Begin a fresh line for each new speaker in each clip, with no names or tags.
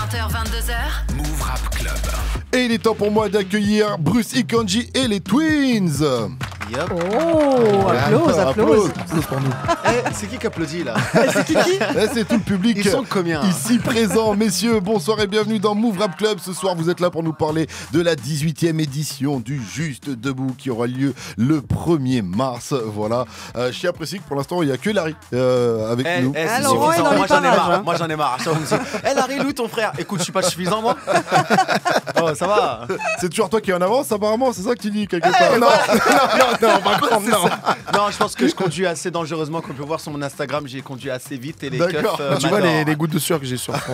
20h, 22h.
Move Rap Club.
Et il est temps pour moi d'accueillir Bruce Ikanji et les Twins.
Yep.
Oh, applause.
Applause
pour nous. C'est qui applaudit là?
C'est qui
C'est tout le public.
Ils sont combien
ici présent, messieurs. Bonsoir et bienvenue dans Move Rap Club. Ce soir, vous êtes là pour nous parler de la 18e édition du Juste Debout qui aura lieu le 1er mars. Voilà. Je tiens à préciser que pour l'instant, il n'y a que Larry avec nous.
C'est
Laurent est
suffisant.
dans les
Moi j'en ai
parages,
marre.
hein.
Moi j'en ai marre. Larry, où ton frère? Écoute, je suis pas suffisant moi. Oh, ça va.
C'est toujours toi qui es en avance, apparemment. C'est ça que tu dis quelque part. Non, par contre, non.
Non, je pense que je conduis assez dangereusement. Comme on peut voir sur mon Instagram, j'ai conduit assez vite et les
D'accord.
keufs
Tu vois
m'adorent.
les gouttes de sueur que j'ai sur fond.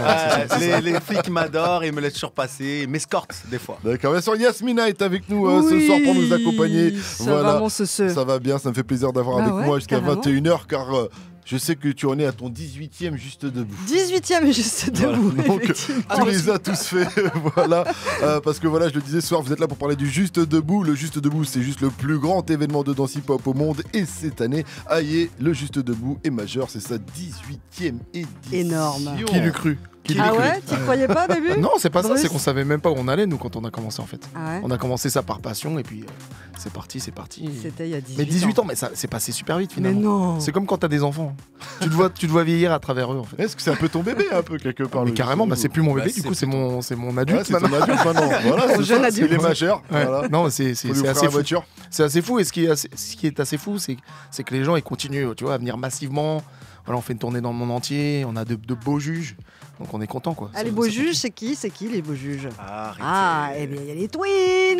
Les flics m'adorent et me laissent surpasser, et m'escortent des fois.
D'accord. Bien sûr, Yasmina est avec nous ce soir pour nous accompagner.
Ça va, mon cece.
Ça va bien, ça me fait plaisir d'avoir
Bah
avec
ouais,
moi jusqu'à
carrément.
21h car je sais que tu en es à ton 18e Juste Debout.
18e juste debout.
Voilà, donc,
effectivement.
tu les as tous fait, voilà. Parce que voilà, je le disais ce soir, vous êtes là pour parler du Juste Debout. Le Juste Debout, c'est juste le plus grand événement de danse hip-hop au monde. Et cette année, aïe, le Juste Debout est majeur. C'est sa 18e édition.
Énorme.
Qui l'eût cru?
Ah ouais, tu croyais pas au début?
Non, c'est pas ça,
Bruce
c'est qu'on savait même pas où on allait nous quand on a commencé en fait.
Ah ouais.
On a commencé ça par passion et puis c'est parti.
C'était il y a 18
Mais 18 ans, mais ça c'est passé super vite
Mais
finalement.
non.
C'est comme quand t'as des enfants. tu te vois vieillir à travers eux en fait.
Est-ce que c'est un peu ton bébé, un peu, quelque part
Mais
le
carrément,
Juste
c'est plus mon
Bah,
bébé,
c'est
du coup c'est mon adulte
Ouais, c'est ton
maintenant.
adulte maintenant. Voilà,
Ton
c'est
jeune
ça,
adulte.
c'est les majeurs.
Ouais.
Voilà.
Non, c'est
Faut lui
assez
offrir la
fou.
voiture.
C'est assez fou et ce qui est assez fou, c'est que les gens ils continuent, tu vois, à venir massivement. Voilà, on fait une tournée dans le monde entier, on a de beaux juges, donc on est content quoi.
Ah, les beaux juges, c'est qui les beaux juges?
Arrêtez.
Ah, eh bien, il y a les Twins.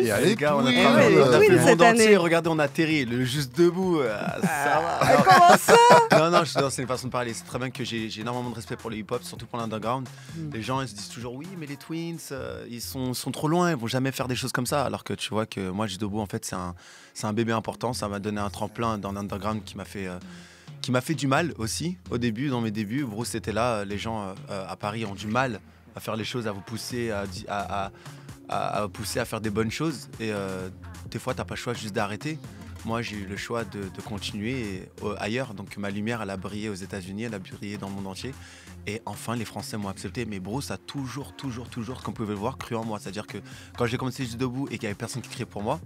Et allez,
Les gars, on a
Twins.
travaillé, on a
Twins
fait le
cette
monde entier.
année.
Regardez, on a atterri. Le Juste Debout, ça va.
Comment ça?
Non, c'est une façon de parler. C'est très bien que j'ai énormément de respect pour le hip-hop, surtout pour l'underground. Les gens, ils se disent toujours, oui, mais les Twins, ils sont trop loin, ils vont jamais faire des choses comme ça. Alors que tu vois que moi, Juste Debout, en fait, c'est un bébé important. Ça m'a donné un tremplin dans l'underground qui m'a fait du mal aussi. Au début, dans mes débuts, Bruce était là. Les gens à Paris ont du mal à faire les choses, à vous pousser, à pousser à faire des bonnes choses. Et des fois, t'as pas le choix juste d'arrêter. Moi, j'ai eu le choix de continuer ailleurs. Donc, ma lumière, elle a brillé aux États-Unis, elle a brillé dans le monde entier. Et enfin, les Français m'ont accepté. Mais Bruce a toujours, comme vous pouvez le voir, cru en moi. C'est-à-dire que quand j'ai commencé Juste Debout et qu'il n'y avait personne qui criait pour moi,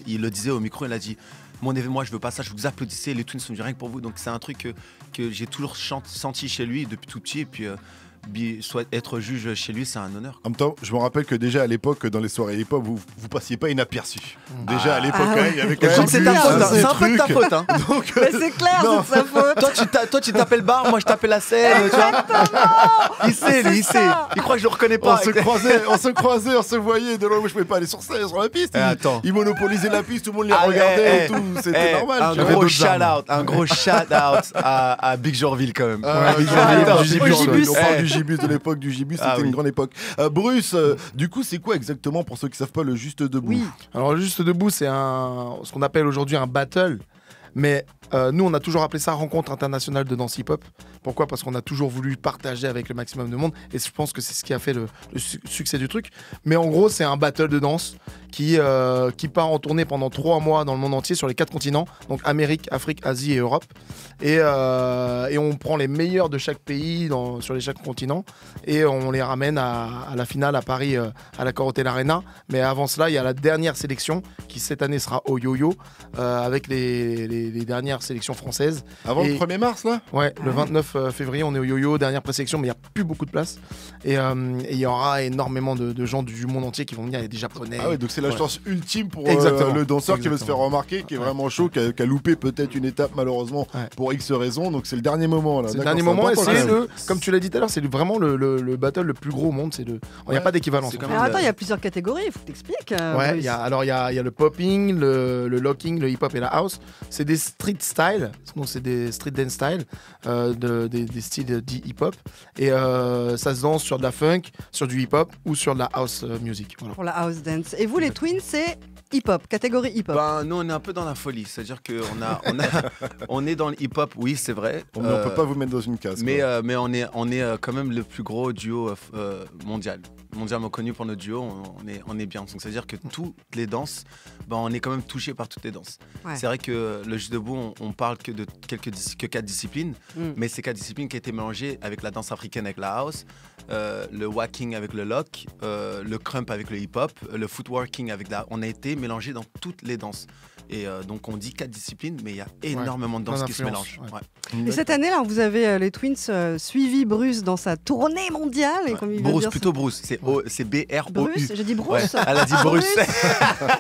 il le disait au micro, il a dit mon événement, je veux pas ça, je veux que vous applaudissez, les Twins sont du rien que pour vous. Donc c'est un truc que j'ai toujours senti chez lui depuis tout petit. Et puis être juge chez lui, c'est un honneur.
En même temps, je me rappelle que déjà à l'époque, dans les soirées hip-hop, vous passiez pas inaperçu. Déjà à l'époque,
Ah
il y avait quand
Je
même
sens que c'est ta faute, hein. C'est un peu de ta faute. Hein.
Donc,
Mais c'est clair,
non.
c'est de sa faute.
Toi, tu t'appelles bar, moi, je t'appelle la scène. Tu vois il sait, lui, il sait. Il croit que je le reconnais
on
pas.
se croisait, on se voyait. De loin, moi, je pouvais pas aller sur scène, sur la piste.
Attends.
Ils monopolisaient la piste, tout le monde les regardait et tout. C'était normal.
Un
tu vois.
gros shout-out à Big Jorville quand même.
Ah,
Big
Jorville,
Jorville,
du
Gibus,
Gibus. On parle
Eh.
du Gibus de l'époque du Gibus,
Ah
c'était
oui.
une grande époque. Bruce, du coup, c'est quoi exactement, pour ceux qui savent pas, le Juste Debout?
Oui.
Alors Juste Debout, c'est ce qu'on appelle aujourd'hui un battle. Mais nous, on a toujours appelé ça rencontre internationale de danse hip-hop. Pourquoi? Parce qu'on a toujours voulu partager avec le maximum de monde. Et je pense que c'est ce qui a fait le succès du truc. Mais en gros, c'est un battle de danse qui part en tournée pendant 3 mois dans le monde entier sur les 4 continents. Donc Amérique, Afrique, Asie et Europe. Et on prend les meilleurs de chaque pays sur les chaque continent. Et on les ramène à la finale à Paris, à la Corotel Arena. Mais avant cela, il y a la dernière sélection qui cette année sera au Yo-Yo avec les dernières sélections françaises.
Avant
Et-
le 1er mars, là?
Ouais, le 29 février, on est au Yo-Yo, dernière présélection, mais il n'y a plus beaucoup de place. Et il y aura énormément de gens du monde entier qui vont venir, il y a des Japonais.
Ah ouais, donc c'est la
Ouais.
chance ultime pour
Exactement.
le danseur qui veut se
Exactement.
faire remarquer, qui est vraiment chaud, qui a loupé peut-être une étape malheureusement
Ouais.
pour X raisons. Donc c'est le dernier moment là.
C'est le
D'accord,
dernier moment et
important,
c'est
quand même.
comme tu l'as dit tout à l'heure, c'est vraiment le battle le plus gros au monde. Il n'y a
Ouais.
pas d'équivalent.
C'est
Ouais,
comme-
Alors attends, il y a plusieurs catégories, il faut que t'expliques.
il y a le popping, le locking, le hip-hop et la house. C'est des street style, donc c'est des street dance style, des styles dit hip-hop. Et ça se danse sur de la funk, sur du hip-hop ou sur de la house music. Voilà.
Pour la house dance. Et vous, les Twins, c'est hip-hop, catégorie hip-hop.
Nous, on est un peu dans la folie. C'est-à-dire on est dans le hip-hop, oui, c'est vrai.
On peut pas vous mettre dans une case.
Mais
quoi.
on est quand même le plus gros duo mondial. mondialement connu pour notre duo, on est bien. Donc, c'est-à-dire que toutes les danses, on est quand même touché par toutes les danses.
Ouais.
C'est vrai que le juste debout, on parle que de que 4 disciplines, mais c'est 4 disciplines qui ont été mélangées avec la danse africaine avec la house, le walking avec le lock, le crump avec le hip-hop, le footworking avec on a été mélangé dans toutes les danses. Et donc on dit 4 disciplines, mais il y a énormément de danses qui se mélangent. Ouais.
Et cette année, là, vous avez les Twins suivi Bruce dans sa tournée mondiale. Et comme il veut
Bruce,
dire,
plutôt Bruce. C'est B-R-O-U.
Bruce, j'ai dit Bruce.
Ouais, elle a dit Bruce.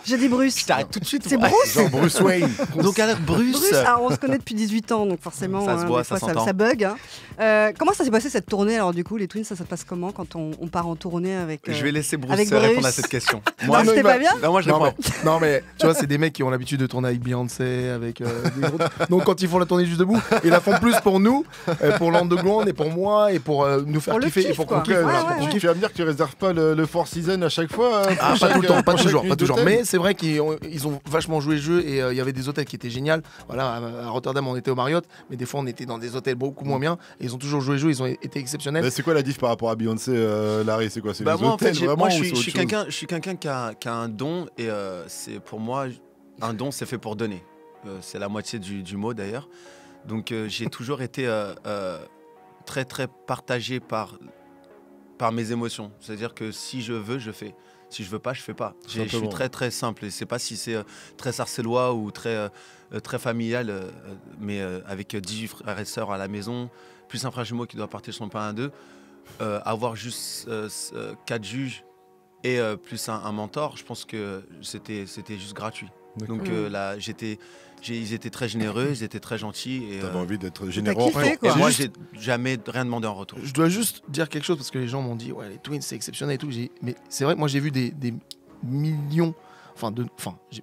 J'ai dit Bruce.
Je t'arrête tout de suite.
C'est Bruce.
Genre Bruce Wayne.
Donc alors Bruce.
Bruce, on se connaît depuis 18 ans, donc forcément,
Ça se voit,
des fois,
ça s'entend.
ça bug. Hein. Comment ça s'est passé cette tournée alors du coup, les Twins, ça se passe comment quand on part en tournée avec
Je vais laisser Bruce
avec
répondre
Bruce.
à cette question.
Non, c'était pas bien.
Non, moi je réponds.
Non mais tu vois, c'est des mecs qui ont l'habitude de tourner avec Beyoncé, avec des gros... Donc quand ils font la tournée juste debout, ils la font plus pour nous, pour l'underground et pour moi et pour nous faire
Pour le
kiffer
kiff,
et pour qu'on
quoi.
kiffe.
Ouais,
voilà,
ouais,
pour qu'on
ouais.
kiffe.
Tu vas me dire que tu réserves pas le Four Seasons à chaque fois
Ah, pas tout le temps, pas toujours, pas toujours.
Mais
Mais c'est vrai qu'ils ont vachement joué le jeu et il y avait des hôtels qui étaient géniaux. Voilà, à Rotterdam, on était au Marriott, mais des fois on était dans des hôtels beaucoup moins bien. Et ils ont toujours joué le jeu, ils ont été exceptionnels.
c'est quoi la diff par rapport à Beyoncé, Larry? C'est quoi? C'est les
Moi en
hôtels
fait,
vraiment
moi,
ou
je
c'est
suis
autre chose
quelqu'un qui a un don et c'est pour moi un don, c'est fait pour donner. C'est la moitié du mot d'ailleurs. Donc j'ai toujours été très très partagé par mes émotions. C'est-à-dire que si je veux, je fais. Si je veux pas, je fais pas. Je suis très très simple. Et c'est pas si c'est très sarcellois ou très familial, mais avec 18 frères et sœurs à la maison, plus un frère jumeau qui doit partir son pain à deux, avoir juste 4 juges et plus un mentor, je pense que c'était juste gratuit. Donc là, ils étaient très généreux, ils étaient très gentils.
T'avais envie d'être
T'as
généreux.
kiffé,
Ouais.
quoi.
Et moi, j'ai jamais rien demandé en retour.
Je dois juste dire quelque chose parce que les gens m'ont dit ouais les Twins c'est exceptionnel et tout. Mais c'est vrai que moi j'ai vu des millions,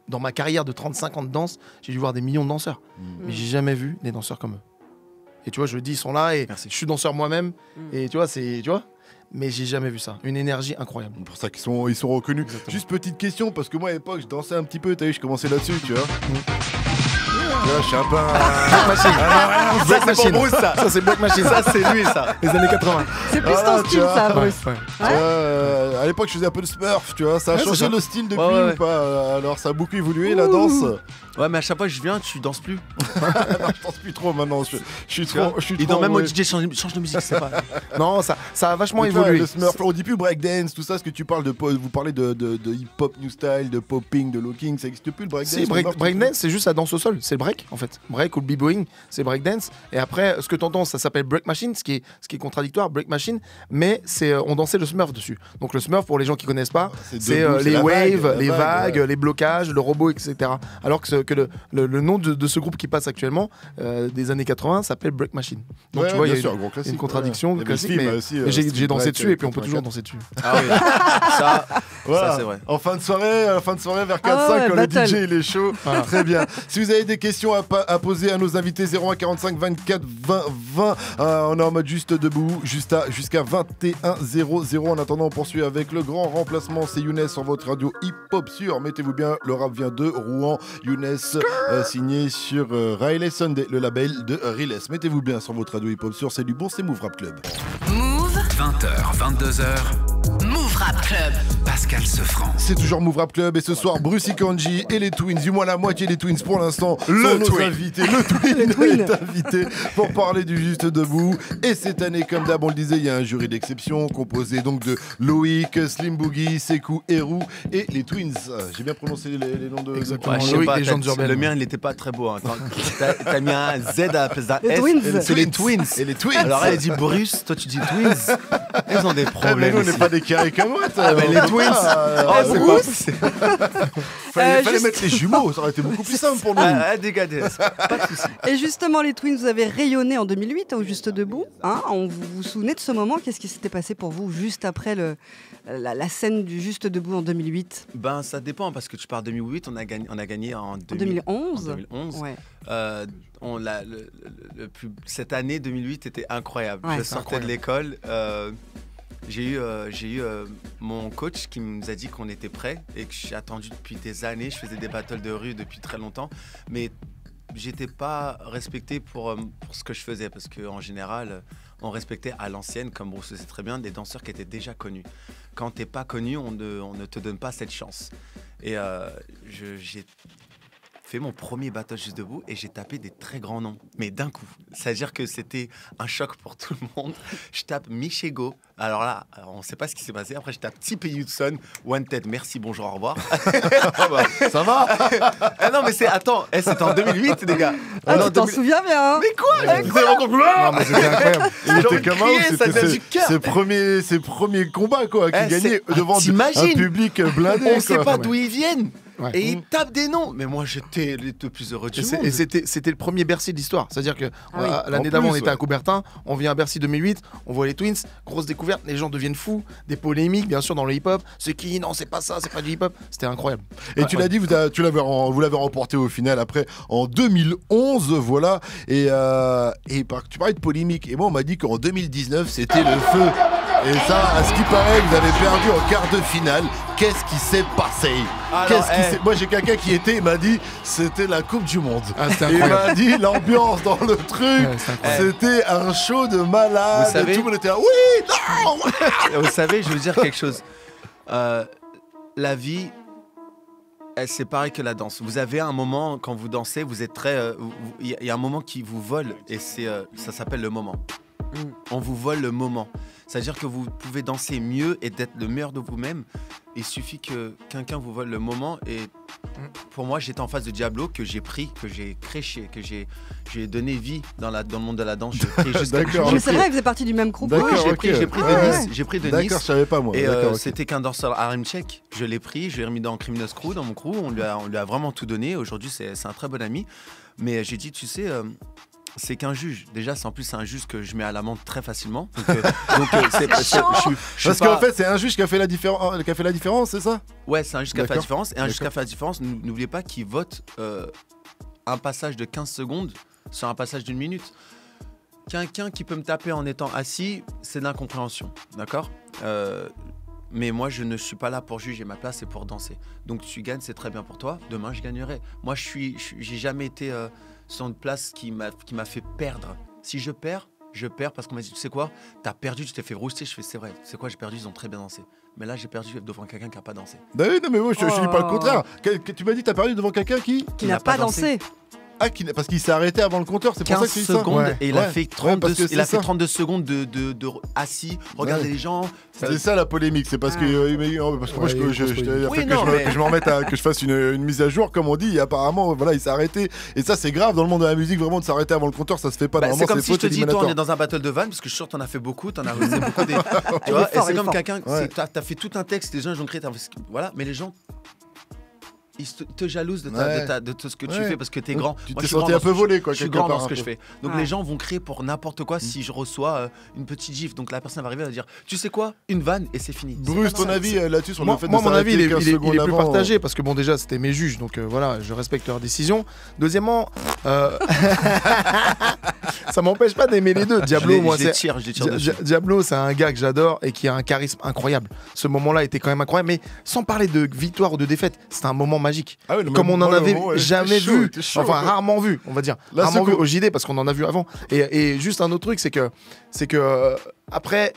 dans ma carrière de 35 ans de danse, j'ai dû voir des millions de danseurs. Mais j'ai jamais vu des danseurs comme eux. Et tu vois, je le dis, ils sont là et
Merci.
je suis danseur moi-même. Et tu vois, mais j'ai jamais vu ça. Une énergie incroyable.
C'est pour ça qu'ils sont reconnus.
Exactement.
Juste petite question, parce que moi à l'époque je dansais un petit peu, t'as vu, je commençais là-dessus, tu vois. Tu vois, je suis un peu un...
Break
c'est
Machine.
pour Bruce, ça.
Ça c'est Break Machine.
Ça, c'est lui, ça.
Les années 80.
C'est plus
Voilà,
ton
tu
style,
vois.
ça,
Ouais,
Bruce.
ouais.
Tu vois, à l'époque je faisais un peu de Smurf, tu vois, ça a
Ouais,
changé
c'est ça.
le style depuis
Ouais.
ou pas? Alors ça a beaucoup évolué la danse.
Ouais, mais à chaque fois que je viens, tu danses plus.
Non, je danse plus trop maintenant, je suis
Tu vois.
trop...
Ils disent même au DJ, change de musique, c'est pas.
Non, ça a vachement
Mais tu vois,
évolué.
le Smurf, on dit plus breakdance, tout ça, ce que tu parles vous parlez de hip-hop new style, de popping, de locking, ça existe plus le breakdance?
Si, breakdance, c'est juste la danse au sol, c'est le break en fait. Break ou le b-boying, c'est breakdance. Et après, ce que tu entends, ça s'appelle break machine, ce qui est contradictoire, break machine, mais on dansait le Smurf dessus. Donc le Smurf, pour les gens qui connaissent pas, c'est
debout,
les
la
waves,
vague,
les
la
vagues,
vague,
les blocages, le robot, etc. Alors que le nom de ce groupe qui passe actuellement, des années 80, s'appelle break machine. Donc
Ouais,
tu vois, il
bien
y
sûr,
a
gros classique,
une contradiction,
ouais. Il y avait
classique,
le film
mais
aussi,
j'ai
Street
dansé
Break,
dessus et puis on peut
84.
toujours danser dessus.
Ah oui. Ça, c'est vrai.
En fin de soirée, vers 4-5,
Ah ouais,
quand
battle.
le DJ il est chaud. Très bien. Si vous avez des questions à poser à nos invités, 01 45 24 20 20. On est en mode juste debout jusqu'à 21h00. En attendant, on poursuit avec le grand remplacement. C'est Younes sur votre radio hip-hop sûr. Mettez-vous bien, le rap vient de Rouen. Younes, signé sur Riley Sunday, le label de Riles. Mettez-vous bien sur votre radio hip-hop sûr. C'est du bon, c'est Move Rap Club.
Move,
20h, 22h,
Move Rap Club.
Pascal Sefranc.
C'est toujours Move Rap Club et ce soir Bruce Kanji et les Twins, du moins la moitié des Twins pour l'instant, sont nos invités. Le Twin est invité pour parler du juste debout. Et cette année, comme d'hab, on le disait, il y a un jury d'exception composé donc de Loïc, Slim Boogie, Sekou, Eru et les Twins. J'ai bien prononcé les noms de...
Exactement.
Ouais, je sais
Loïc,
pas,
légende urbaine.
le mien, il n'était pas très beau. Hein. T'as mis un Z à la place d'un
Les
S.
Twins.
C'est les Twins.
Et les Twins.
Alors elle dit Bruce, toi tu dis Twins. Ils ont des
Mais
problèmes.
nous, on n'est
ici.
pas des carrés comme moi.
Ah, mais les Twins. Oh, c'est pas possible.
Fallait
juste-
mettre les jumeaux, ça aurait été beaucoup plus simple pour nous.
Dégagez. Pas de soucis.
Et justement, les Twins, vous avez rayonné en 2008 au Juste Debout. Hein, vous vous souvenez de ce moment? Qu'est-ce qui s'était passé pour vous juste après la scène du Juste Debout en 2008?
Ben ça dépend parce que tu pars 2008, on a gagné en
En 2011
En 2011.
Ouais.
Cette année 2008 était incroyable.
Ouais,
Je
c'est
sortais de l'école. J'ai eu mon coach qui nous a dit qu'on était prêts et que j'ai attendu depuis des années. Je faisais des battles de rue depuis très longtemps, mais j'étais pas respecté pour ce que je faisais parce qu'en général, on respectait à l'ancienne, comme Bruce le sait très bien, des danseurs qui étaient déjà connus. Quand t'es pas connu, on ne te donne pas cette chance. Et j'ai fait mon premier battle juste debout et j'ai tapé des très grands noms, mais d'un coup. C'est-à-dire que c'était un choc pour tout le monde. Je tape Michego. Alors là, on ne sait pas ce qui s'est passé. Après, je tape Tipe Hudson, One Ted, merci, bonjour, au revoir.
Ça va?
Ah non, mais attends, c'était en 2008, les gars.
Ah,
Non,
tu t'en souviens bien, hein?
Mais quoi?
Non, mais c'était incroyable.
Il
J'ai envie
était
de
comme
crier, ça vient du cœur.
ses premiers combats, quoi, qui
Eh,
gagnaient
c'est-
devant un
t'imagines?
public blindé.
On ne sait
quoi.
pas d'où ils viennent.
Ouais.
Et ils tapent des noms. Mais moi, j'étais le plus heureux du monde.
Et c'était le premier Bercy de l'histoire. C'est-à-dire que
oui.
l'année
En
d'avant, on
plus,
était à
ouais.
Coubertin, on vient à Bercy 2008, on voit les Twins, grosse découverte, les gens deviennent fous, des polémiques, bien sûr, dans le hip-hop. C'est qui? Non, c'est pas ça, c'est pas du hip-hop. C'était incroyable.
Et tu l'as dit, vous l'avez remporté au final après en 2011, voilà. Et tu parlais de polémique. Et moi, on m'a dit qu'en 2019, c'était le feu. Et ça, à ce qui paraît, vous avez perdu en quart de finale. Qu'est-ce qui s'est passé? Moi, j'ai quelqu'un qui il m'a dit, c'était la Coupe du Monde.
Ah, c'était
Et il
incroyable.
m'a dit, l'ambiance dans le truc,
Ouais, c'était incroyable.
c'était un show de malade.
Vous savez-
Tout le monde était là, oui, non.
Vous savez, je veux dire quelque chose. La vie, c'est pareil que la danse. Vous avez un moment, quand vous dansez, vous êtes très... Il y a un moment qui vous vole et ça s'appelle le moment. On vous vole le moment. C'est-à-dire que vous pouvez danser mieux et d'être le meilleur de vous-même. Il suffit que quelqu'un vous vole le moment. Et pour moi, j'étais en face de Diablo, que j'ai pris, que j'ai créché, que j'ai donné vie dans le monde de la danse. J'ai pris jusqu'à-
D'accord.
Mais c'est vrai, il faisait partie du même groupe.
D'accord,
Oui,
ok.
j'ai pris de
Ouais.
Nice. J'ai pris de
D'accord,
Nice.
je savais pas, moi.
Et
D'accord, ok.
c'était qu'un danseur harem tchèque. Je l'ai pris, je l'ai remis dans Criminal Crew, dans mon crew. On lui a vraiment tout donné. Aujourd'hui, c'est un très bon ami. Mais j'ai dit, tu sais, c'est qu'un juge. Déjà, en plus, c'est un juge que je mets à l'amende très facilement. Donc, je suis
Parce
pas-
qu'en fait, c'est un juge qui a fait la différence, c'est ça?
Ouais, c'est un juge qui a fait la
D'accord.
différence. Et un juge qui a
D'accord.
fait la différence, n'oubliez pas qu'il vote un passage de 15 secondes sur un passage d'une minute. Quelqu'un qui peut me taper en étant assis, c'est de l'incompréhension. D'accord mais moi, je ne suis pas là pour juger. Ma place, c'est pour danser. Donc, tu gagnes, c'est très bien pour toi. Demain, je gagnerai. Moi, j'ai jamais été sur une place qui m'a fait perdre. Si je perds parce qu'on m'a dit, tu sais quoi, t'as perdu, tu t'es fait rouster. Je fais, c'est vrai. C'est quoi, j'ai perdu, ils ont très bien dansé. Mais là, j'ai perdu devant quelqu'un qui n'a pas dansé.
Bah oui, non, mais moi, je dis pas le
Oh.
contraire. Tu m'as dit, t'as perdu devant quelqu'un qui
Qui n'a pas dansé.
Ah, parce qu'il s'est arrêté avant le compteur, c'est pour ça
15
que tu dis ça?
secondes
Ouais.
et il
Ouais.
a fait
Ouais,
32,
parce que
il a
c'est
fait
ça.
32 secondes de assis, regarder
Ouais.
les gens.
C'est ça la polémique, c'est parce que, parce que moi,
Ouais, il y a une grosse
il a
polémique.
fait
Oui,
que
non, mais-
que je me remette que je fasse une mise à jour, comme on dit, et apparemment, voilà, il s'est arrêté. Et ça, c'est grave dans le monde de la musique, vraiment, de s'arrêter avant le compteur, ça se fait pas.
Bah,
Normalement,
c'est comme si je
faute
te dis, toi, on est
éliminatoire.
dans un battle de vannes, parce que je suis sûr que t'en as fait beaucoup, t'en as réalisé beaucoup des. Tu
Il
vois,
est fort,
et c'est
il est
comme
fort.
quelqu'un,
Ouais.
t'as fait tout un texte, les gens ils ont créé, voilà, mais les gens. Ils te jalousent de ce que tu
Ouais.
fais parce que t'es
Ouais.
grand.
Tu
Moi,
t'es
je suis grand
senti
dans
un peu
ce-
volé, quoi,
Je suis
quelque
grand
part,
dans ce
un
que je
peu.
fais. Donc
Ouais.
les gens vont créer pour n'importe quoi si je reçois une petite gifle. Donc la personne va arriver, elle va dire, tu sais quoi, une vanne et c'est fini. C'est
Bruce,
comme
ton
ça.
avis là-dessus sur
Moi,
le fait de
mon avis, il est,
15
il est- il
secondes
est plus
avant,
partagé parce que bon, déjà, c'était mes juges, donc voilà, je respecte leurs décisions. Deuxièmement, ça m'empêche pas d'aimer les deux. Diablo, moi,
je les
c'est.
tire dessus.
Diablo, c'est un gars que j'adore et qui a un charisme incroyable. Ce moment-là était quand même incroyable, mais sans parler de victoire ou de défaite, c'était un moment magique.
Ah ouais, le
Comme on
moment-
en avait
le moment,
jamais
était chaud,
vu,
était chaud,
enfin
quoi.
rarement vu, on va dire.
Là,
Rarement
ce
vu
qu'on-
au JD parce qu'on en a vu avant. Et juste un autre truc, c'est que après,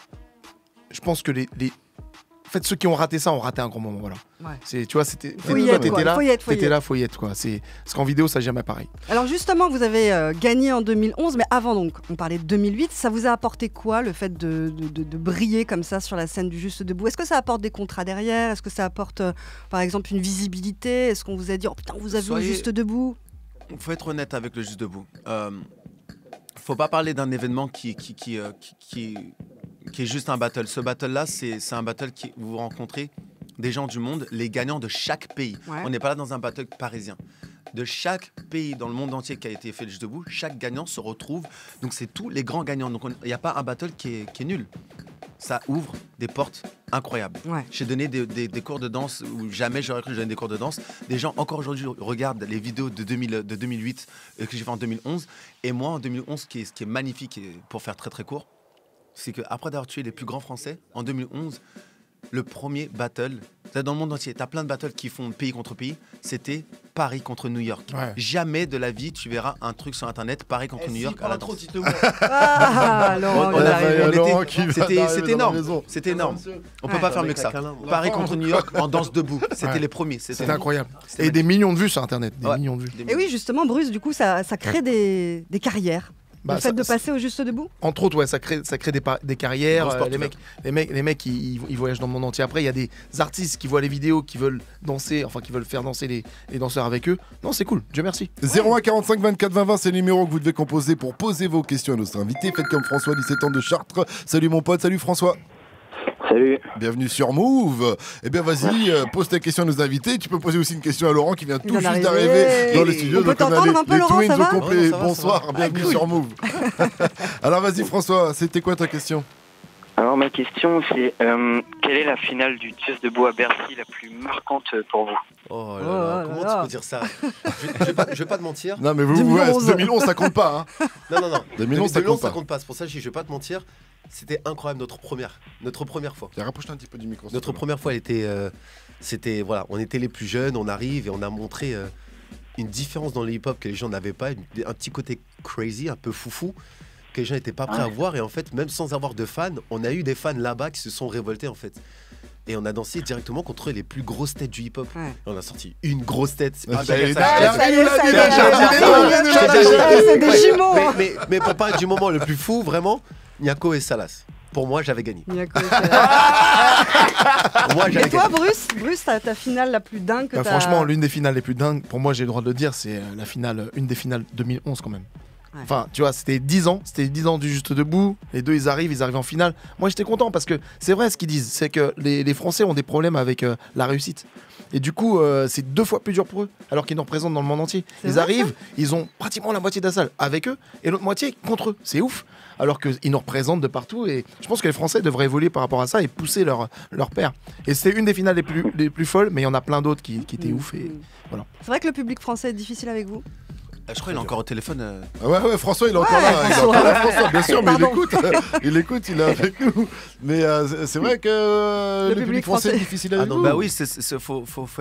je pense que en fait, ceux qui ont raté ça ont raté un grand moment. Voilà.
Ouais.
Tu vois, c'était.
Faut y être,
T'étais
quoi.
là,
Faut y être, faut y
t'étais
être.
là, faut y être, quoi. Parce qu'en vidéo, ça n'est jamais pareil.
Alors justement, vous avez gagné en 2011, mais avant donc, on parlait de 2008. Ça vous a apporté quoi, le fait de briller comme ça sur la scène du Juste Debout? Est-ce que ça apporte des contrats derrière? Est-ce que ça apporte, par exemple, une visibilité? Est-ce qu'on vous a dit, oh putain, vous avez au
Soyez-
Juste Debout?
Faut être honnête avec le Juste Debout. Faut pas parler d'un événement qui est juste un battle. Ce battle-là, c'est un battle qui vous rencontrez des gens du monde, les gagnants de chaque pays.
Ouais.
On n'est pas là dans un battle parisien. De chaque pays dans le monde entier qui a été fait le Juste Debout, chaque gagnant se retrouve. Donc c'est tous les grands gagnants. Donc il n'y a pas un battle qui est nul. Ça ouvre des portes incroyables.
Ouais.
J'ai donné des cours de danse où jamais j'aurais cru que je donnais des cours de danse. Des gens encore aujourd'hui regardent les vidéos de 2008 que j'ai fait en 2011. Et moi en 2011, ce qui est magnifique, et pour faire très très court, c'est qu'après d'avoir tué les plus grands Français, en 2011, le premier battle Dans le monde entier, t'as plein de battles qui font pays contre pays. C'était Paris contre New York.
Ouais.
Jamais de la vie, tu verras un truc sur Internet, Paris contre New York. À la danse.
Ah, Laurent,
On
il
a
arrive.
fait- on était-
Laurent qui vient
c'était
d'arriver dans la
énorme.
maison.
C'était énorme. On peut
Ouais.
pas faire mieux que ça. Paris contre New York en danse debout. C'était
Ouais.
les premiers.
C'était incroyable.
C'était
Et des millions de vues sur Internet. Des
Ouais.
millions de vues.
Et oui, justement, Bruce, du coup, ça crée des carrières.
Bah,
le fait
ça-
de passer au juste debout.
Entre autres, ouais, ça crée des carrières.
Bon sport,
Les mecs, ils voyagent dans le monde entier. Après, il y a des artistes qui voient les vidéos, qui veulent danser, enfin qui veulent faire danser les danseurs avec eux. Non, c'est cool. Dieu merci.
01 45 24 20 20, c'est le numéro que vous devez composer pour poser vos questions à notre invité. Faites comme François, 17 ans de Chartres. Salut mon pote, salut François.
Salut.
Bienvenue sur Move. Eh bien, vas-y, pose ta question à nos invités. Tu peux poser aussi une question à Laurent qui vient tout
vient
juste
d'arriver.
d'arriver dans les studios.
On peut
Donc, a
t'entendre un peu,
les
Laurent,
Twins
ça va
au complet.
Ouais, ça va,
Bonsoir,
ça va.
bienvenue
Cool.
sur Move. Alors, vas-y, François, c'était quoi ta question?
Alors ma question c'est quelle est la finale du Just Debout à Bercy la plus marquante pour vous?
Oh là
Oh
là,
là
comment
là.
tu peux dire ça? Je vais pas te mentir.
Non, mais vous,
2011.
2011, ça compte pas. Hein.
Non.
2011, ça compte pas.
ça compte pas. C'est pour ça que je vais pas te mentir. C'était incroyable notre première fois.
Tiens, rapproche-toi un petit peu du micro.
Notre première fois, elle était, c'était voilà, on était les plus jeunes, on arrive et on a montré une différence dans le hip-hop que les gens n'avaient pas, un petit côté crazy, un peu foufou, que les gens n'étaient pas prêts à voir. Et en fait, même sans avoir de fans, on a eu des fans là-bas qui se sont révoltés en fait. Et on a dansé directement contre les plus grosses têtes du hip-hop.
Ouais.
Et on a sorti une grosse tête.
Ah,
Chacun
ça
sa
y est,
tête.
ça y est, ça y est,
déjà
ça y est,
dit,
ça y est,
déjà
ça y est,
dit.
ça y est, c'est des
Ouais,
jumeaux.
mais pour parler du moment le plus fou, vraiment, Nyako et Salas. Pour moi, j'avais gagné.
Nyako, c'est là.
Pour moi, j'avais
Et toi,
gagné.
Bruce, ta finale la plus dingue que
Bah,
t'as.
franchement, l'une des finales les plus dingues, pour moi, j'ai le droit de le dire, c'est la finale, une des finales 2011 quand même.
Ouais.
Enfin, tu vois, c'était 10 ans du Juste Debout. Les deux, ils arrivent en finale. Moi, j'étais content parce que c'est vrai ce qu'ils disent, c'est que les Français ont des problèmes avec la réussite. Et du coup, c'est 2 fois plus dur pour eux, alors qu'ils nous représentent dans le monde entier.
C'est
Ils
vrai,
arrivent, ils ont pratiquement la moitié de la salle avec eux et l'autre moitié contre eux. C'est ouf. Alors qu'ils nous représentent de partout. Et je pense que les Français devraient évoluer par rapport à ça et pousser leur père. Et c'était une des finales les plus folles, mais il y en a plein d'autres qui étaient ouf. Et voilà.
C'est vrai que le public français est difficile avec vous.
Je crois qu'il est encore au téléphone.
Ah ouais, François, il est encore
Ouais,
là. Il est
François.
encore là, François, bien sûr, mais il
Pardon.
écoute. Il écoute, il est avec nous. Mais c'est vrai que le public français est difficile avec vous.
Bah oui, faut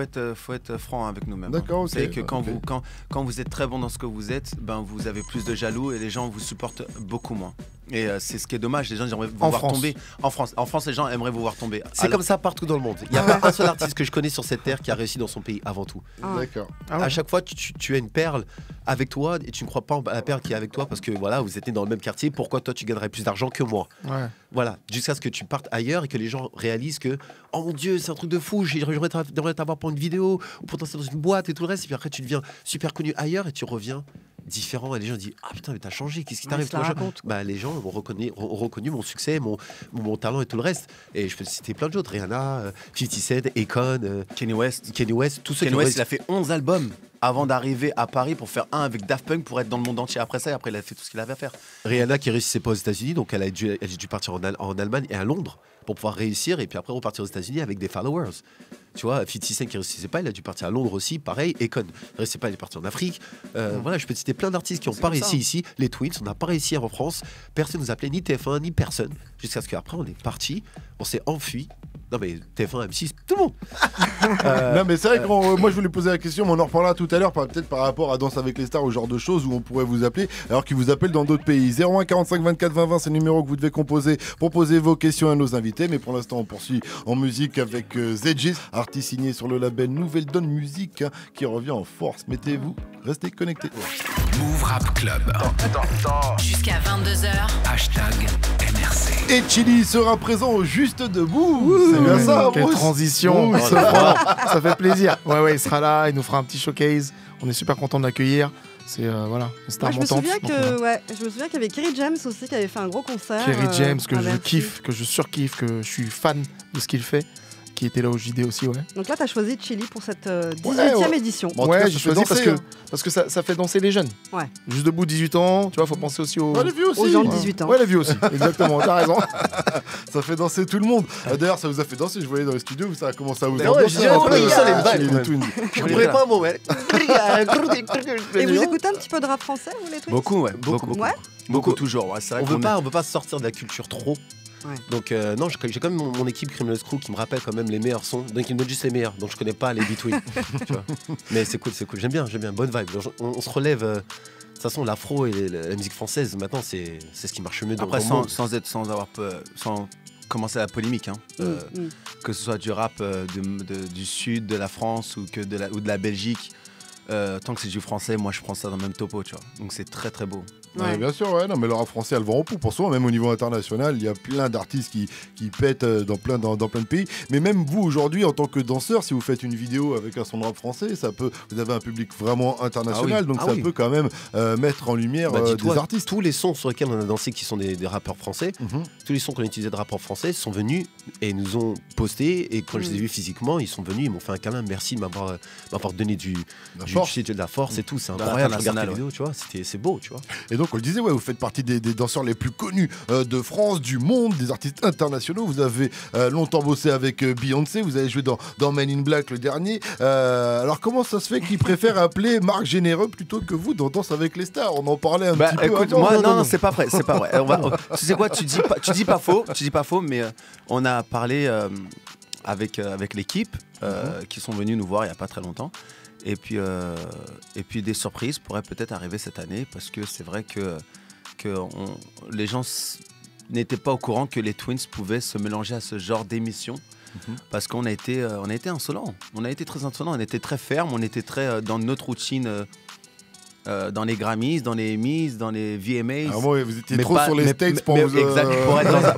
être franc avec nous-mêmes.
D'accord, ok.
Vous savez que quand
Ok.
quand vous êtes très bon dans ce que vous êtes, ben vous avez plus de jaloux et les gens vous supportent beaucoup moins. Et c'est ce qui est dommage, les gens aimeraient vous
En
voir
France.
tomber. En France, les gens aimeraient vous voir tomber.
C'est comme ça partout dans le monde. Il n'y a pas un seul artiste que je connais sur cette terre qui a réussi dans son pays avant tout.
D'accord.
Ah ouais.
À chaque fois, tu as une perle avec toi et tu ne crois pas à la perle qui est avec toi parce que voilà, vous étiez dans le même quartier. Pourquoi toi tu gagnerais plus d'argent que moi?
Ouais.
Voilà, jusqu'à ce que tu partes ailleurs et que les gens réalisent que oh mon Dieu, c'est un truc de fou, j'aimerais t'avoir pour une vidéo ou pour danser dans une boîte et tout le reste. Et puis après, tu deviens super connu ailleurs et tu reviens différent. Et les gens disent ah putain, mais t'as changé, qu'est-ce qui
Ouais,
t'arrive
ils se la
toi,
racontent.
Bah, les gens ont reconnu mon succès, mon talent et tout le reste. Et je peux te citer plein d'autres Rihanna, 50 Cent, Akon,
Kanye West,
tous ceux
Kanye
qui ont
West, il
réussi.
a fait 11 albums avant d'arriver à Paris pour faire un avec Daft Punk pour être dans le monde entier après ça. Et après, il a fait tout ce qu'il avait à faire.
Rihanna qui réussissait pas aux États-Unis, donc elle a dû partir en Allemagne et à Londres pour pouvoir réussir et puis après repartir aux États-Unis avec des followers. Tu vois, 50 Cent qui réussissait pas, il a dû partir à Londres aussi, pareil. Akon ne réussissait pas, il est parti en Afrique. Voilà, je peux te citer plein d'artistes qui n'ont
C'est
pas
comme ça.
réussi ici. Les Twins, on n'a pas réussi en France. Personne nous appelait, ni TF1, ni personne. Jusqu'à ce qu'après, on est parti, on s'est enfui. Non mais TF1, M6, tout le monde.
Non mais c'est vrai que moi je voulais poser la question, mais on en reparlera tout à l'heure, peut-être par rapport à Danse avec les stars ou ce genre de choses où on pourrait vous appeler, alors qu'ils vous appellent dans d'autres pays. 01 45 24 20 20, c'est le numéro que vous devez composer pour poser vos questions à nos invités. Mais pour l'instant on poursuit en musique avec ZG, artiste signé sur le label Nouvelle Donne Musique, hein, qui revient en force. Mettez-vous, restez connectés.
Move Rap Club.
Jusqu'à 22h.
Hashtag MRC.
Et Chili sera présent au Juste Debout. C'est bien ça,
Quelle
Bruce.
transition.
Ouh,
Ça fait plaisir. Ouais, il sera là, il nous fera un petit showcase. On est super content de l'accueillir. C'est voilà, une star
Moi, je me
montante.
souviens
Donc, voilà.
je me souviens qu'il y avait Kerry James aussi qui avait fait un gros concert.
Kerry James, que
à
je
Bercy.
kiffe, que je surkiffe, que je suis fan de ce qu'il fait, qui était là au JD aussi, ouais.
Donc là, tu as choisi Chili pour cette 18e édition.
Bon, en tout
ouais,
cas,
j'ai
ça fait
choisi
danser,
parce que ça fait danser les jeunes.
Ouais.
Juste debout, 18 ans, tu vois, faut penser aussi aux...
Ah, les vieux aussi.
Aux gens de
Ouais.
18 ans.
Ouais, les vieux aussi, exactement, t'as raison.
Ça fait danser tout le monde. D'ailleurs, ça vous a fait danser. Je voyais dans les studios où ça a commencé à vous
Mais
faire
ouais,
danser.
je dirais,
un
ouais,
peu,
ça, les
Chili
vibes,
les Twins.
Je comprenais pas un mot, mais.
Et vous écoutez un petit peu de rap français, vous les Twins
Beaucoup, ouais.
Ouais.
Beaucoup, toujours. Ouais, c'est vrai
On
qu'on
veut pas sortir de la culture trop.
Ouais.
Donc non, j'ai quand même mon équipe Criminal Crew qui me rappelle quand même les meilleurs sons. Donc ils me donnent juste les meilleurs. Donc je connais pas les between. Tu vois. Mais c'est cool. J'aime bien. Bonne vibe. On se relève. De toute façon, l'afro et la musique française, maintenant, c'est ce qui marche mieux dans
Après,
le monde.
sans commencer la polémique, hein. Que ce soit du rap du sud de la France ou de la Belgique, tant que c'est du français, moi je prends ça dans le même topo, tu vois. Donc c'est très très beau.
Ouais, bien sûr, ouais, non, mais le rap français, elle vend en poupe. Pour soi, même au niveau international, il y a plein d'artistes qui pètent dans plein de pays. Mais même vous, aujourd'hui, en tant que danseur, si vous faites une vidéo avec un son de rap français, vous avez un public vraiment international, donc ça peut quand même mettre en lumière des artistes.
Tous les sons sur lesquels on a dansé qui sont des rappeurs français, tous les sons qu'on a utilisés de rappeurs français sont venus et nous ont posté. Et quand je les ai vus physiquement, ils sont venus, ils m'ont fait un câlin. Merci de m'avoir donné de la force et tout. C'est incroyable. Je regarde les vidéos, tu vois, c'est beau, tu vois.
Et donc on le disait, vous faites partie des danseurs les plus connus de France, du monde, des artistes internationaux. Vous avez longtemps bossé avec Beyoncé, vous avez joué dans Men in Black le dernier. Alors comment ça se fait qu'ils préfèrent appeler Marc Généreux plutôt que vous dans Danse avec les stars? On en parlait un petit peu
écoute,
avant.
Moi, non, c'est pas vrai. Tu sais quoi, tu dis pas faux, mais on a parlé avec l'équipe qui sont venus nous voir il y a pas très longtemps. Et puis des surprises pourraient peut-être arriver cette année parce que c'est vrai que les gens n'étaient pas au courant que les Twins pouvaient se mélanger à ce genre d'émission parce qu'on a été insolents. On a été très insolents, on était très fermes, on était très dans notre routine. Dans les Grammys, dans les Emmys, dans les VMAs.
Ah ouais, vous étiez trop sur les States pour vous...
Exact,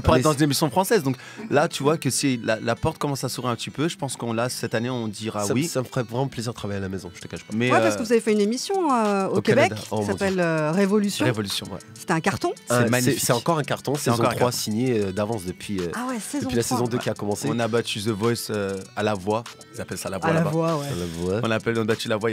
pour être dans une émission française. Donc là, tu vois que si la porte commence à s'ouvrir un petit peu, je pense qu'on l'a cette année, on dira oui.
Ça me ferait vraiment plaisir de travailler à la maison, je te cache pas.
Mais parce que vous avez fait une émission au Québec qui s'appelle Révolution.
Révolution, ouais.
C'était un carton.
C'est magnifique. C'est encore un carton. Saison 3 signé d'avance depuis la saison 2 qui a commencé.
On a battu The Voice à la voix. Ils appellent ça la voix
là-bas.
À la voix,
ouais.
On a battu la voix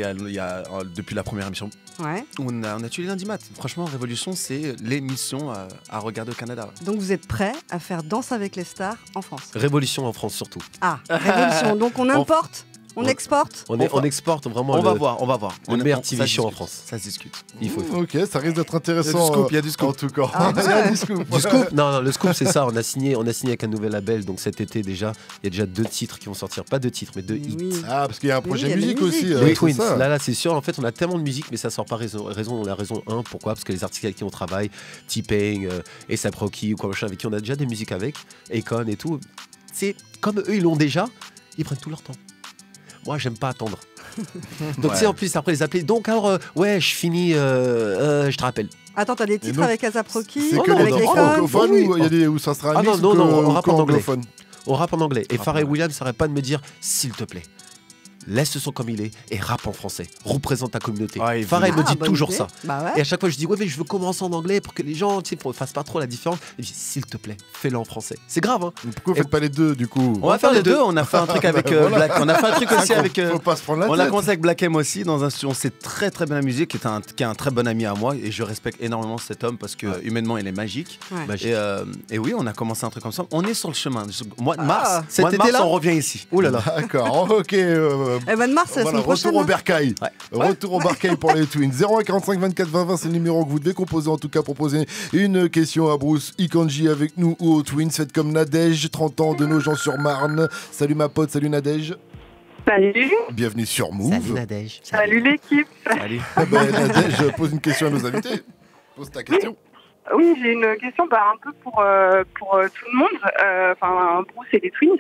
depuis la première émission.
Ouais.
On a tué les lundis mat. Franchement, Révolution, c'est l'émission à regarder au Canada.
Donc vous êtes prêts à faire Danse avec les stars en France?
Révolution en France surtout.
Ah, Révolution. Donc on importe, on exporte.
On exporte vraiment.
On va voir.
Le meilleur TV show en France.
Ça se discute.
Il faut.
Ok, ça risque d'être intéressant.
Il y a du scoop.
En tout cas.
Ah,
il y a du scoop.
Du scoop. Non, le scoop c'est ça. On a signé avec un nouvel label. Donc cet été déjà, il y a déjà 2 titres qui vont sortir. Pas 2 titres, mais 2 hits.
Oui.
Ah, parce qu'il y a un projet
il y a de la
musique
musique.
aussi.
Les Twins.
ça.
Là, c'est sûr. En fait, on a tellement de musique, mais ça sort pas la raison 1. Pourquoi? Parce que les artistes avec qui on travaille, T-Pain, A$AP Rocky ou quoi machin, avec qui on a déjà des musiques avec, Akon et tout. C'est comme eux, ils l'ont déjà. Ils prennent tout leur temps. Moi, j'aime pas attendre. Donc, tu sais, en plus, après les appeler. Donc, alors, je finis, je te rappelle.
Attends, t'as des titres
donc,
avec A$AP Rocky,
C'est que
avec
les
Akon.
francophones ou il y a des où ça sera un mix
non, on rappe en anglais.
anglophone?
On rappe en anglais. Et Pharrell Williams s'arrête pas de me dire, s'il te plaît, laisse ce son comme il est et rappe en français. Représente ta communauté. Pharrell me dit toujours ça.
Bah ouais.
Et à chaque fois, je dis, ouais, mais je veux commencer en anglais pour que les gens ne fassent pas trop la différence. Et je dis, s'il te plaît, fais-le en français. C'est grave, hein.
Pourquoi vous faites pas les deux du coup?
On va faire les deux. On a fait un truc avec Black. On a fait un truc aussi avec.
Faut pas se prendre la
On a
tête.
commencé avec Black M aussi dans un studio. On sait très très bien la musique, qui est un très bon ami à moi et je respecte énormément cet homme parce que humainement il est magique.
Ouais.
Et oui, on a commencé un truc comme ça. On est sur le chemin. Mois de
Ah.
mars.
Cet
Mois de mars,
été-là
on revient ici.
Ouh là là.
D'accord, ok.
Evan Mars, c'est la semaine prochaine.
Retour au Bercail.
Ouais.
Retour au Bercail pour les Twins. 01 45 24 20 20, c'est le numéro que vous devez composer. En tout cas, proposer une question à Bruce Ikanji avec nous ou aux Twins. Faites comme Nadège, 30 ans de Nogent-sur-Marne. Salut ma pote, salut Nadège.
Salut.
Bienvenue sur Move.
Salut Nadège.
Salut l'équipe.
Allez.
Nadège, pose une question à nos invités. Pose ta question.
Oui, j'ai une question un peu pour tout le monde, enfin Bruce et les Twins.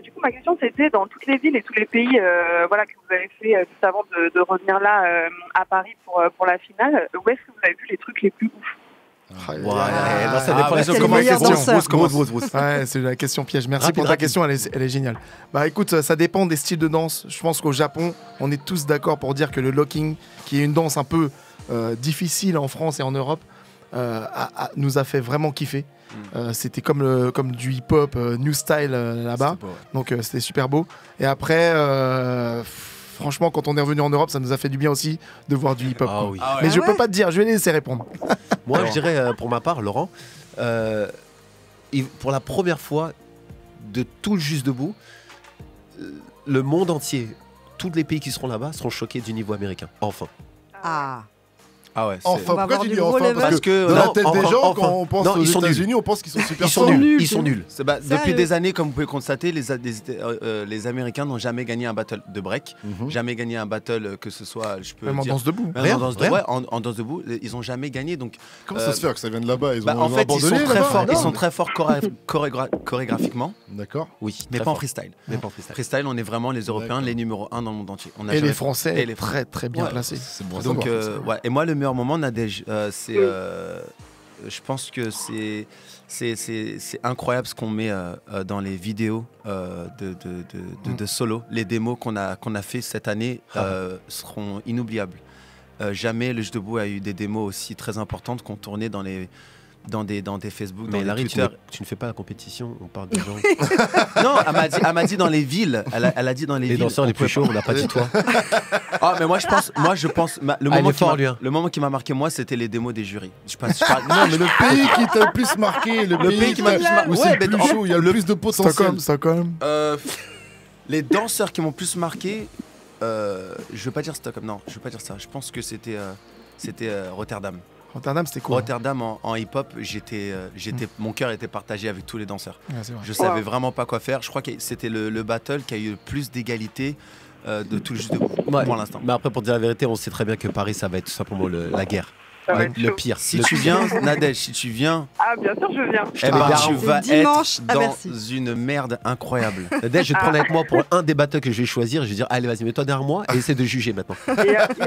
Du coup, ma question c'était dans toutes les villes et tous les pays que vous avez fait juste avant de revenir là à Paris pour la finale, où est-ce que vous avez vu les trucs les plus ouf?
Voilà. Ça dépend
c'est
de
le
comment
meilleur danseur.
Ouais, c'est la question piège. Merci
Rapide,
pour ta
rapide.
question, elle est géniale. Bah écoute, ça dépend des styles de danse. Je pense qu'au Japon, on est tous d'accord pour dire que le locking, qui est une danse un peu difficile en France et en Europe, nous a fait vraiment kiffer. C'était comme du hip-hop, new style là-bas. Donc c'était super beau. Et après, franchement, quand on est revenu en Europe, ça nous a fait du bien aussi de voir du hip-hop.
Ah oui.
Mais je peux pas te dire, je vais les laisser répondre.
Moi, je dirais, pour ma part, Laurent, pour la première fois de tout le Juste Debout, le monde entier, tous les pays qui seront là-bas seront choqués du niveau américain. Enfin.
Ah.
Ah ouais.
Enfin,
On va
pourquoi
avoir
tu
du
dis
gros
enfin
level.
Parce que dans la tête des gens, quand on pense aux
ils sont nuls.
États-Unis, on pense qu'ils sont super
Ils sont
forts.
nuls. Ils sont nuls.
Depuis des années, comme vous pouvez constater, les Américains n'ont jamais gagné un battle de break, jamais gagné un battle que ce soit, je peux
Même en
dire,
danse debout.
même
Rien,
en danse
rien.
debout, ouais, en danse debout, ils n'ont jamais gagné. Donc,
Comment ça se fait que ça vienne de là-bas? Ils ont
en fait, ils
abandonné
sont très
là-bas?
forts. Ils
Non.
sont très forts chorégraphiquement,
D'accord.
Oui,
mais
très
pas en
fort.
freestyle.
Mais pas en freestyle.
Freestyle, on est vraiment les Européens,
D'accord.
les numéros 1 dans le monde entier. On a
Et
jamais-
les Français,
et les Français.
très bien
Ouais.
placés.
C'est bon à
Donc,
savoir.
ouais. Et moi, le meilleur moment, Nadège, c'est. Je pense que c'est incroyable ce qu'on met dans les vidéos de solo. Les démos qu'on a fait cette année seront inoubliables. Jamais le jeu debout a eu des démos aussi très importantes qu'on tournait dans des Facebook, dans
Mais
les
Larry,
Twitter.
tu ne fais pas la compétition, on parle de gens.
Non, elle m'a dit dans les villes. Elle a dit dans les
Les
villes.
danseurs
on
les plus
pouvait
chauds,
pas-
on n'a pas dit toi.
Ah, mais moi je pense, le
Ah, il
moment
est
qui
fort,
m'a-
lui, hein.
le moment qui m'a marqué moi, c'était les démos des jurys. Je parle-
Non, mais le pays qui t'a le plus marqué, le pays qui m'a le plus marqué, où c'est
Ouais,
le
mais
plus
en-
chaud, il y a le plus de potentiel.
Stockholm.
Les danseurs qui m'ont plus marqué, je veux pas dire Stockholm, non, je veux pas dire ça. Je pense que c'était Rotterdam.
Rotterdam, c'était cool.
Rotterdam en hip-hop, mon cœur était partagé avec tous les danseurs.
Ouais, c'est vrai.
Je savais vraiment pas quoi faire. Je crois que c'était le battle qui a eu le plus d'égalité de tout le juste debout
Ouais.
pour l'instant.
Mais après, pour dire la vérité, on sait très bien que Paris, ça va être tout simplement la guerre.
Ça va
Le,
être
le
chaud.
pire.
Si
le
tu
pire.
viens, Nadège, si tu viens,
Ah, bien sûr, je viens.
eh ben,
Ah,
tu vas
dimanche
être
à
dans
Bercy.
une merde incroyable.
Nadège, je vais te prendre avec moi pour un des battles que je vais choisir. Je vais dire, allez, vas-y, mets-toi derrière moi et essaie de juger maintenant.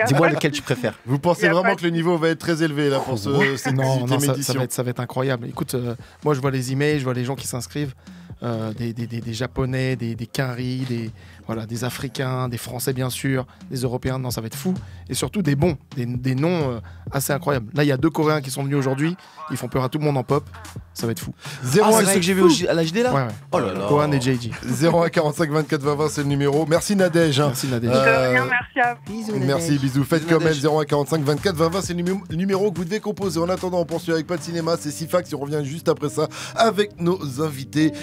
Dis-moi lequel tu préfères.
Vous pensez
Y a
vraiment
pas
que le niveau va être très élevé là pour cette
Non,
18e
ça
édition?
va être incroyable. Écoute, moi je vois les emails, je vois les gens qui s'inscrivent, des Japonais, des Quinri, des Africains, des Français bien sûr, des Européens. Non, ça va être fou. Et surtout des bons, des noms assez incroyables. Là, il y a 2 Coréens qui sont venus aujourd'hui. Ils font peur à tout le monde en pop. Ça va être fou.
0
C'est ceux que j'ai vu à la JD là.
Ouais, ouais.
Oh là là.
Kohan et JG.
01 45 24 20 20, c'est le numéro. Merci Nadège. hein.
Merci Nadège.
De rien, merci à vous.
Bisous,
Merci,
Nadège.
bisous. Faites
Bisous,
comme elle,
Nadège.
01 45 24 20 20, c'est le numéro que vous devez composer. En attendant, on poursuit avec Pas de Cinéma, c'est Sifax, on revient juste après ça avec nos invités.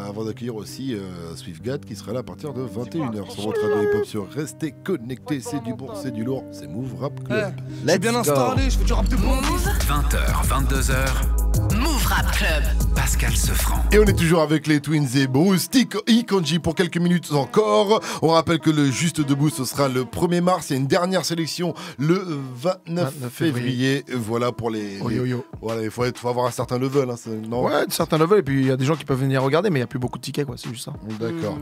Avant d'accueillir aussi Swiftgat qui sera là à partir de 21h sur votre radio hip-hop sur Restez connectés, c'est du bon, c'est du lourd, c'est Move Rap Club.
Let's go.
je fais du rap de bon. 20h, 22h,
Move Rap Club.
Pascal Sefranc.
Et on est toujours avec les Twins et Bruce Ikanji pour quelques minutes encore. On rappelle que le Juste Debout, ce sera le 1er mars. Il y a une dernière sélection le 29 février. Voilà pour les.
Oh, yo, yo.
Voilà, il faut avoir un certain level. Hein, non
Ouais, de certains levels. Et puis il y a des gens qui peuvent venir regarder, mais il n'y a plus beaucoup de tickets, quoi. C'est juste ça.
D'accord.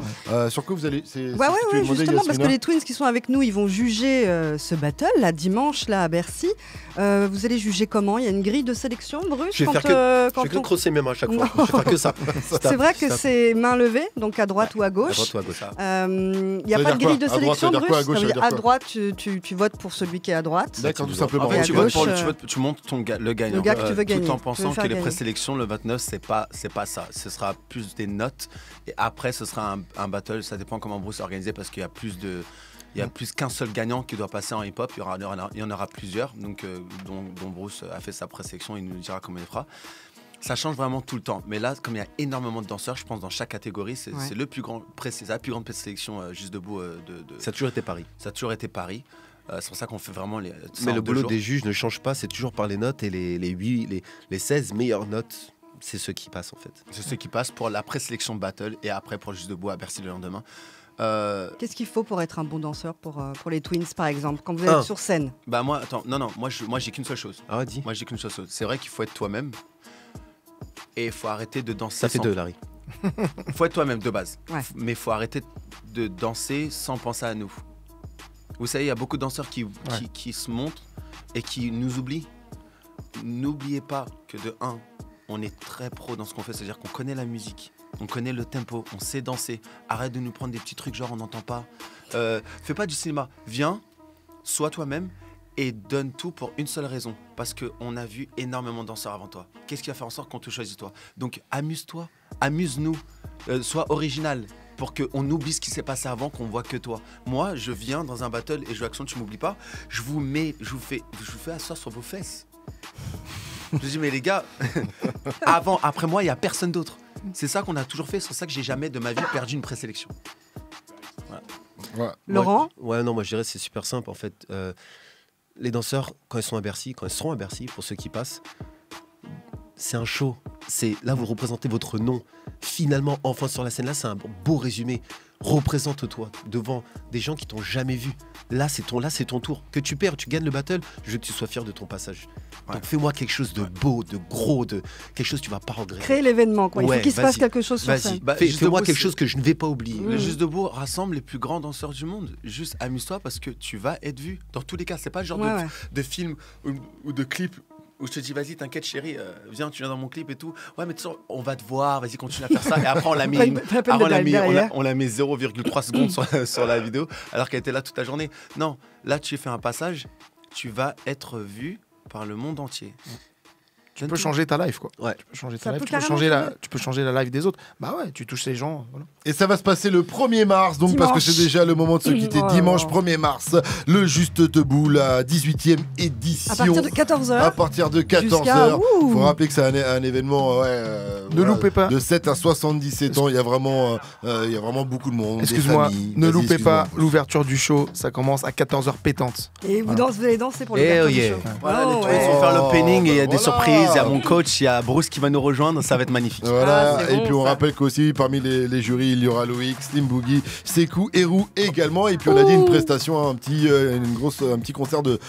Sur quoi vous allez
Ouais, justement, parce que les Twins qui sont avec nous, ils vont juger ce battle, là, dimanche, là, à Bercy. Vous allez juger comment? Il y a une grille de sélection, Bruce?
Je vais faire
quand
je fais que
on-
crosser mes mains à chaque fois. Je vais faire que ça.
C'est vrai que c'est main levée, donc à droite ou à
À
gauche.
droite ou à gauche.
Il n'y a
Ça veut
pas de
dire
grille
quoi?
de
À droite, ça
sélection,
veut dire quoi? À
Bruce?
gauche,
Ça veut
ça veut
dire
dire
à
quoi?
droite, tu votes pour celui qui est à droite.
D'accord, tout simplement.
En fait,
Et à
tu votes pour
gauche,
tu montes le gagnant.
le gars que tu veux gagner,
Tout en
tu veux
pensant
faire
que les
gagner.
présélections, le 29, c'est pas ça. Ce sera plus des notes. Et après, ce sera un battle. Ça dépend comment Bruce est organisé parce qu'il y a plus de. Il n'y a plus qu'un seul gagnant qui doit passer en hip-hop. Il y en aura plusieurs, donc, dont Bruce a fait sa présélection. Il nous dira comment il fera. Ça change vraiment tout le temps. Mais là, comme il y a énormément de danseurs, je pense dans chaque catégorie, c'est la plus grande présélection Juste Debout.
Ça a toujours été Paris.
Ça a toujours été Paris. C'est pour ça qu'on fait vraiment les.
Mais le boulot
jours.
des juges ne change pas, c'est toujours par les notes et les 16 meilleures notes, c'est ceux qui passent en fait.
C'est ceux qui passent pour la présélection battle et après pour le Juste Debout à Bercy le lendemain.
Qu'est-ce qu'il faut pour être un bon danseur pour les Twins, par exemple, quand vous êtes sur scène?
Bah moi, attends, non, moi j'ai qu'une seule chose.
Ah, dis.
Moi j'ai qu'une seule chose. C'est vrai qu'il faut être toi-même et il faut arrêter de danser.
Ça fait 2, Larry.
Il faut être toi-même de base.
Ouais.
Mais il faut arrêter de danser sans penser à nous. Vous savez, il y a beaucoup de danseurs qui se montrent et qui nous oublient. N'oubliez pas que de 1, on est très pro dans ce qu'on fait, c'est-à-dire qu'on connaît la musique. On connaît le tempo, on sait danser. Arrête de nous prendre des petits trucs genre on n'entend pas. Fais pas du cinéma. Viens, sois toi-même et donne tout pour une seule raison. Parce qu'on a vu énormément de danseurs avant toi. Qu'est-ce qui va faire en sorte qu'on te choisisse toi? Donc amuse-toi, amuse-nous, sois original pour qu'on oublie ce qui s'est passé avant, qu'on voit que toi. Moi, je viens dans un battle et je veux Action, tu m'oublies pas. Je vous fais asseoir sur vos fesses. Je dis mais les gars, après moi, il n'y a personne d'autre. C'est ça qu'on a toujours fait, c'est pour ça que j'ai jamais de ma vie perdu une présélection. Voilà.
Ouais.
Laurent?
Ouais, non, moi je dirais c'est super simple en fait. les danseurs, quand ils sont à Bercy, quand ils seront à Bercy, pour ceux qui passent, c'est un show. Là, vous représentez votre nom. Finalement, enfin sur la scène, là, c'est un beau résumé. Représente-toi devant des gens qui t'ont jamais vu. Là, c'est ton tour. Que tu perds, tu gagnes le battle, je veux que tu sois fier de ton passage. Donc fais-moi quelque chose de beau, de gros, quelque chose que tu vas pas regretter.
Créer l'événement, quoi. Il faut qu'il se passe quelque chose sur
Vas-y.
scène.
Fais-moi quelque chose que je ne vais pas oublier.
Le Juste Debout rassemble les plus grands danseurs du monde. Juste amuse-toi parce que tu vas être vu. Dans tous les cas, c'est pas le genre de film ou de clip où je te dis vas-y t'inquiète chérie, viens tu viens dans mon clip et tout. Ouais mais tu sais, on va te voir, vas-y continue à faire ça. Et après on l'a mis, on l'a mis 0,3 secondes sur la vidéo alors qu'elle était là toute la journée. Non, là tu fais un passage, tu vas être vu par le monde entier.
Tu peux changer ta life, quoi.
Ouais.
Tu peux changer ta life, tu peux changer la life des autres. Bah ouais, tu touches les gens. Voilà.
Et ça va se passer le 1er mars, donc
dimanche.
parce que c'est déjà le moment de se quitter. Dimanche 1er mars, le Juste Debout, la 18e édition.
À partir de 14h.
À partir de 14h. Il faut rappeler que c'est un événement
ne loupez pas.
De 7 à 77 ans. Il y a vraiment beaucoup de monde.
Excuse-moi, ne loupez pas
excuse-moi.
l'ouverture du show. Ça commence à 14h pétante.
Et vous allez danser pour le
yeah.
show.
Voilà, ils vont faire l'opening et il y a des surprises. Il y a mon coach, il y a Bruce qui va nous rejoindre. Ça va être magnifique.
Voilà,
c'est
et
bon,
puis on
ça.
rappelle qu'aussi parmi les jurys, il y aura Loïc, Slim Boogie, Sekou, Eru également. Et puis on a dit une prestation, un petit concert de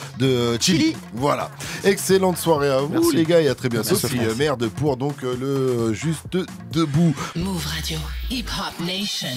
Chili. Voilà. Excellente soirée à vous,
Merci.
les gars, et à très bientôt.
Merci.
Puis merde pour donc le Juste Debout.
Move Radio, Hip Hop Nation.